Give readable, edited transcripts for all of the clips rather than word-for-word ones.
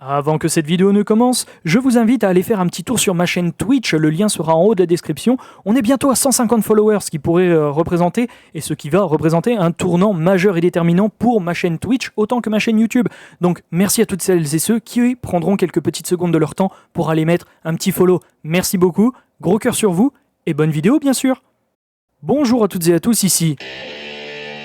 Avant que cette vidéo ne commence, je vous invite à aller faire un petit tour sur ma chaîne Twitch, le lien sera en haut de la description. On est bientôt à 150 followers, ce qui pourrait représenter, et ce qui va représenter un tournant majeur et déterminant pour ma chaîne Twitch, autant que ma chaîne YouTube. Donc merci à toutes celles et ceux qui prendront quelques petites secondes de leur temps pour aller mettre un petit follow. Merci beaucoup, gros cœur sur vous, et bonne vidéo bien sûr. Bonjour à toutes et à tous, ici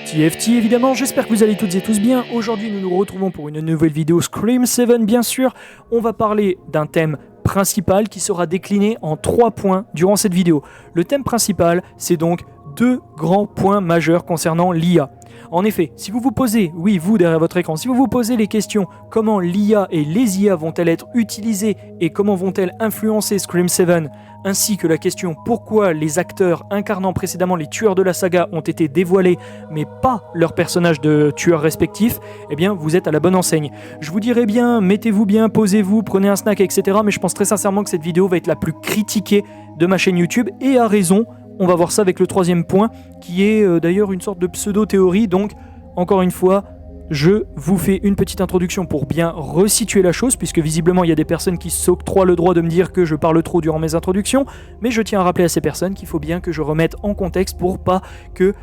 TFT évidemment, j'espère que vous allez toutes et tous bien. Aujourd'hui nous nous retrouvons pour une nouvelle vidéo Scream 7 bien sûr. On va parler d'un thème principal qui sera décliné en 3 points durant cette vidéo. Le thème principal, c'est donc 2 grands points majeurs concernant l'IA. En effet, si vous vous posez, oui vous derrière votre écran, si vous vous posez les questions comment l'IA et les IA vont-elles être utilisées et comment vont-elles influencer Scream 7, ainsi que la question pourquoi les acteurs incarnant précédemment les tueurs de la saga ont été dévoilés mais pas leurs personnages de tueurs respectifs, eh bien vous êtes à la bonne enseigne. Je vous dirais bien, mettez-vous bien, posez-vous, prenez un snack, etc. Mais je pense très sincèrement que cette vidéo va être la plus critiquée de ma chaîne YouTube et à raison. On va voir ça avec le 3e point, qui est d'ailleurs une sorte de pseudo-théorie. Donc, encore une fois, je vous fais une petite introduction pour bien resituer la chose, puisque visiblement, il y a des personnes qui s'octroient le droit de me dire que je parle trop durant mes introductions, mais je tiens à rappeler à ces personnes qu'il faut bien que je remette en contexte pour pas que,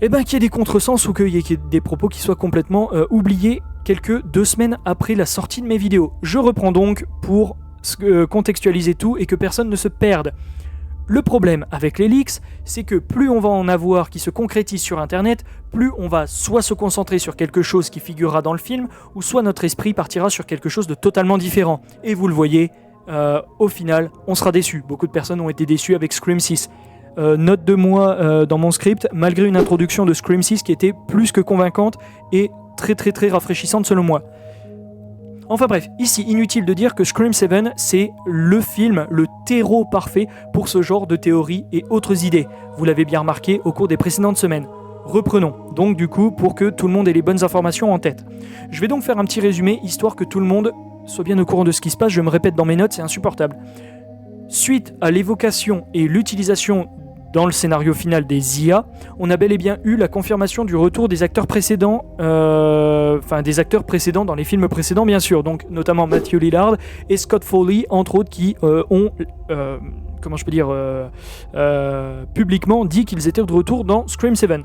qu'il y ait des contresens ou qu'il y ait des propos qui soient complètement oubliés quelques 2 semaines après la sortie de mes vidéos. Je reprends donc pour contextualiser tout et que personne ne se perde. Le problème avec les leaks, c'est que plus on va en avoir qui se concrétisent sur Internet, plus on va soit se concentrer sur quelque chose qui figurera dans le film, ou soit notre esprit partira sur quelque chose de totalement différent. Et vous le voyez, au final, on sera déçu. Beaucoup de personnes ont été déçues avec Scream 6. Note de moi dans mon script, malgré une introduction de Scream 6 qui était plus que convaincante et très rafraîchissante selon moi. Enfin bref, ici, inutile de dire que Scream 7, c'est le film, le terreau parfait pour ce genre de théories et autres idées. Vous l'avez bien remarqué au cours des précédentes semaines. Reprenons, donc du coup, pour que tout le monde ait les bonnes informations en tête. Je vais donc faire un petit résumé, histoire que tout le monde soit bien au courant de ce qui se passe. Je me répète dans mes notes, c'est insupportable. Suite à l'évocation et l'utilisation dans le scénario final des IA, on a bel et bien eu la confirmation du retour des acteurs précédents, des acteurs précédents dans les films précédents bien sûr, donc notamment Matthew Lillard et Scott Foley entre autres qui ont, publiquement dit qu'ils étaient de retour dans Scream 7.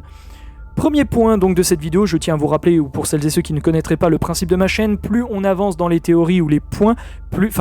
Premier point donc de cette vidéo, je tiens à vous rappeler, ou pour celles et ceux qui ne connaîtraient pas le principe de ma chaîne, plus on avance dans les théories ou les points, plus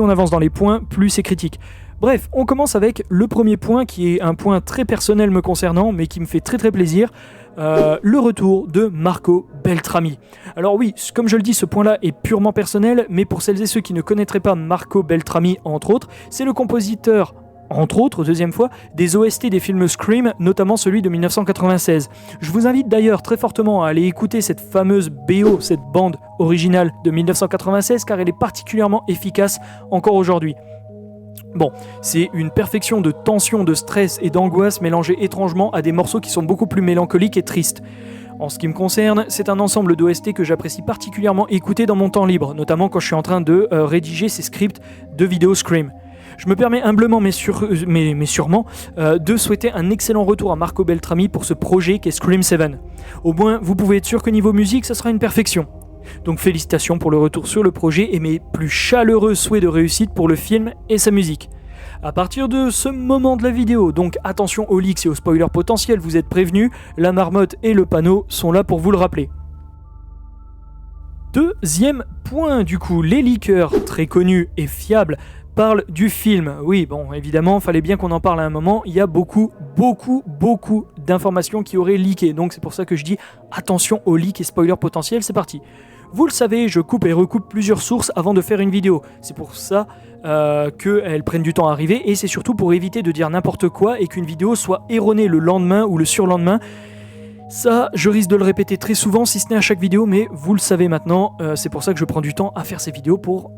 on avance dans les points, plus c'est critique. Bref, on commence avec le premier point qui est un point très personnel me concernant, mais qui me fait très plaisir, le retour de Marco Beltrami. Alors oui, comme je le dis, ce point-là est purement personnel, mais pour celles et ceux qui ne connaîtraient pas Marco Beltrami, entre autres, c'est le compositeur, entre autres, deuxième fois, des OST des films Scream, notamment celui de 1996. Je vous invite d'ailleurs très fortement à aller écouter cette fameuse BO, cette bande originale de 1996, car elle est particulièrement efficace encore aujourd'hui. Bon, c'est une perfection de tension, de stress et d'angoisse mélangée étrangement à des morceaux qui sont beaucoup plus mélancoliques et tristes. En ce qui me concerne, c'est un ensemble d'OST que j'apprécie particulièrement écouter dans mon temps libre, notamment quand je suis en train de rédiger ces scripts de vidéos Scream. Je me permets humblement mais sûrement de souhaiter un excellent retour à Marco Beltrami pour ce projet qu'est Scream 7. Au moins, vous pouvez être sûr que niveau musique, ça sera une perfection. Donc félicitations pour le retour sur le projet et mes plus chaleureux souhaits de réussite pour le film et sa musique. À partir de ce moment de la vidéo, donc attention aux leaks et aux spoilers potentiels, vous êtes prévenus, la marmotte et le panneau sont là pour vous le rappeler. Deuxième point du coup, les leakers très connus et fiables parlent du film. Oui, bon, évidemment, fallait bien qu'on en parle à un moment, il y a beaucoup d'informations qui auraient leaké, donc c'est pour ça que je dis attention aux leaks et spoilers potentiels, c'est parti. Vous le savez, je coupe et recoupe plusieurs sources avant de faire une vidéo. C'est pour ça qu'elles prennent du temps à arriver et c'est surtout pour éviter de dire n'importe quoi et qu'une vidéo soit erronée le lendemain ou le surlendemain. Ça, je risque de le répéter très souvent, si ce n'est à chaque vidéo, mais vous le savez maintenant, c'est pour ça que je prends du temps à faire ces vidéos pour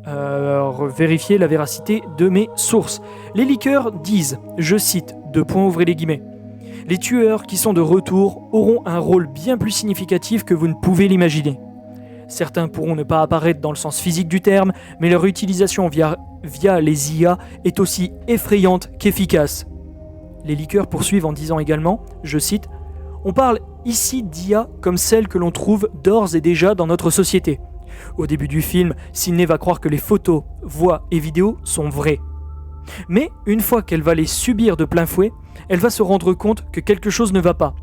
vérifier la véracité de mes sources. Les leakers disent, je cite, ouvrez les guillemets, « Les tueurs qui sont de retour auront un rôle bien plus significatif que vous ne pouvez l'imaginer. Certains pourront ne pas apparaître dans le sens physique du terme, mais leur utilisation via les IA est aussi effrayante qu'efficace. » Les leakers poursuivent en disant également, je cite, « On parle ici d'IA comme celle que l'on trouve d'ores et déjà dans notre société. Au début du film, Sydney va croire que les photos, voix et vidéos sont vraies. Mais une fois qu'elle va les subir de plein fouet, elle va se rendre compte que quelque chose ne va pas.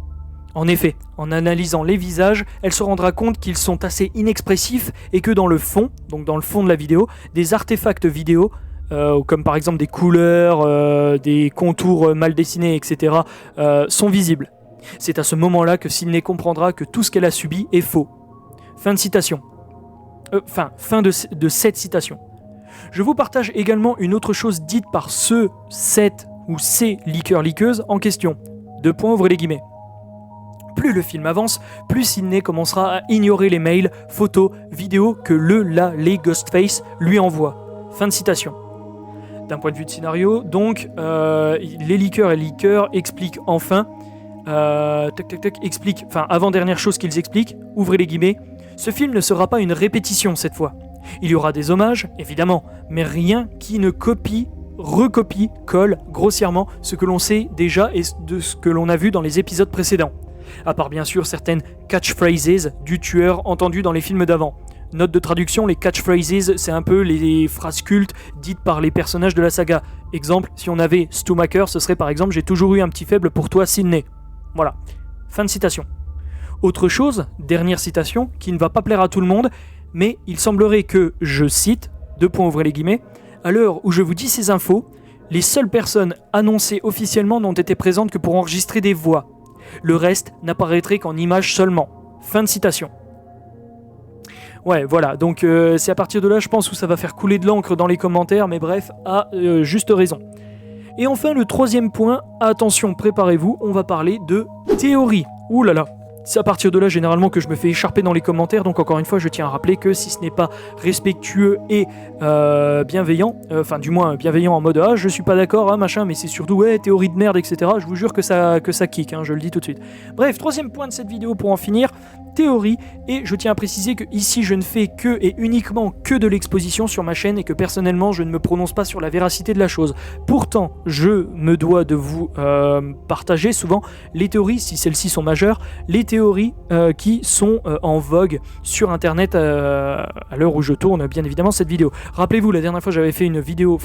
En effet, en analysant les visages, elle se rendra compte qu'ils sont assez inexpressifs et que dans le fond, donc dans le fond de la vidéo, des artefacts vidéo, comme par exemple des couleurs, des contours mal dessinés, etc., sont visibles. C'est à ce moment-là que Sydney comprendra que tout ce qu'elle a subi est faux. Fin de citation. Fin de cette citation. Je vous partage également une autre chose dite par ces leakers-leakeuses en question. Ouvrez les guillemets. Plus le film avance, plus Sydney commencera à ignorer les mails, photos, vidéos que les Ghostface lui envoient. Fin de citation. D'un point de vue de scénario, donc, les leakers et leakers expliquent enfin, avant-dernière chose qu'ils expliquent, ouvrez les guillemets, ce film ne sera pas une répétition cette fois. Il y aura des hommages, évidemment, mais rien qui ne recopie, colle grossièrement ce que l'on sait déjà et de ce que l'on a vu dans les épisodes précédents. À part bien sûr certaines catchphrases du tueur entendues dans les films d'avant. Note de traduction, les catchphrases, c'est un peu les phrases cultes dites par les personnages de la saga. Exemple, si on avait Stumacher, ce serait par exemple « J'ai toujours eu un petit faible pour toi, Sydney ». Voilà. Fin de citation. Autre chose, dernière citation, qui ne va pas plaire à tout le monde, mais il semblerait que, je cite, ouvrez les guillemets, à l'heure où je vous dis ces infos, les seules personnes annoncées officiellement n'ont été présentes que pour enregistrer des voix. Le reste n'apparaîtrait qu'en images seulement. Fin de citation. Ouais, voilà, donc c'est à partir de là, je pense, où ça va faire couler de l'encre dans les commentaires, mais bref, à juste raison. Et enfin, le troisième point, attention, préparez-vous, on va parler de théorie. Ouh là là. C'est à partir de là généralement que je me fais écharper dans les commentaires, donc encore une fois je tiens à rappeler que si ce n'est pas respectueux et bienveillant, du moins bienveillant en mode ah je suis pas d'accord, machin, mais c'est surtout ouais théorie de merde, etc. Je vous jure que ça kick, je le dis tout de suite. Bref, troisième point de cette vidéo pour en finir, théorie, et je tiens à préciser que ici je ne fais que et uniquement que de l'exposition sur ma chaîne et que personnellement je ne me prononce pas sur la véracité de la chose. Pourtant, je me dois de vous partager souvent les théories, si celles-ci sont majeures, les théories qui sont en vogue sur internet à l'heure où je tourne bien évidemment cette vidéo. Rappelez-vous, la dernière fois j'avais fait une vidéo,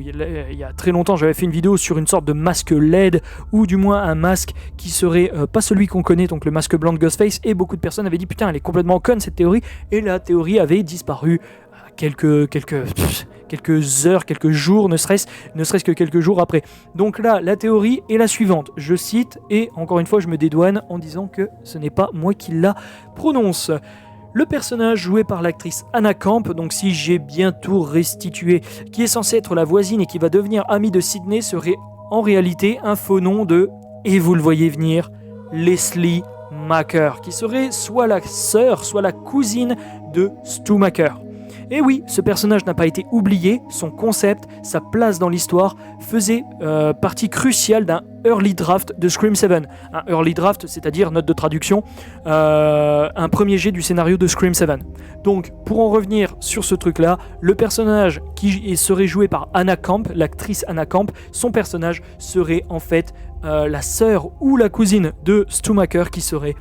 il y a très longtemps j'avais fait une vidéo sur une sorte de masque LED, ou du moins un masque qui serait pas celui qu'on connaît, donc le masque blanc de Ghostface, et beaucoup de personnes avaient dit putain elle est complètement conne cette théorie, et la théorie avait disparu quelques heures, quelques jours, ne serait-ce que quelques jours après. Donc là, la théorie est la suivante, je cite, et encore une fois je me dédouane en disant que ce n'est pas moi qui la prononce. Le personnage joué par l'actrice Anna Camp, donc si j'ai bien tout restitué, qui est censé être la voisine et qui va devenir amie de Sydney, serait en réalité un faux nom de, et vous le voyez venir, Leslie Macker, qui serait soit la sœur, soit la cousine de Stu Macker. Et oui, ce personnage n'a pas été oublié, son concept, sa place dans l'histoire faisait partie cruciale d'un early draft de Scream 7. Un early draft, c'est-à-dire, note de traduction, un premier jet du scénario de Scream 7. Donc, pour en revenir sur ce truc-là, le personnage qui serait joué par Anna Camp, l'actrice Anna Camp, son personnage serait en fait la sœur ou la cousine de Stu Macker qui serait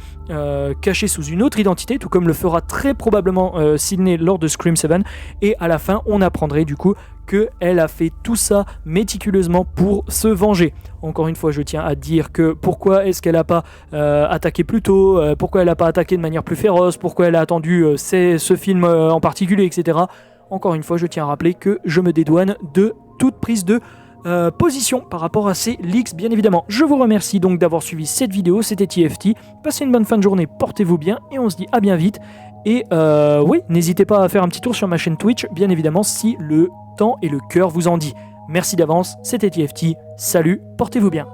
cachée sous une autre identité, tout comme le fera très probablement Sydney lors de Scream 7, et à la fin on apprendrait du coup qu'elle a fait tout ça méticuleusement pour se venger. Encore une fois, je tiens à dire que pourquoi est-ce qu'elle n'a pas attaqué plus tôt, pourquoi elle n'a pas attaqué de manière plus féroce, pourquoi elle a attendu ce film en particulier, etc. Encore une fois, je tiens à rappeler que je me dédouane de toute prise de position par rapport à ces leaks, bien évidemment. Je vous remercie donc d'avoir suivi cette vidéo, c'était TFT. Passez une bonne fin de journée, portez-vous bien, et on se dit à bien vite. Et oui, n'hésitez pas à faire un petit tour sur ma chaîne Twitch, bien évidemment, si le temps et le cœur vous en dit. Merci d'avance, c'était TFT, salut, portez-vous bien.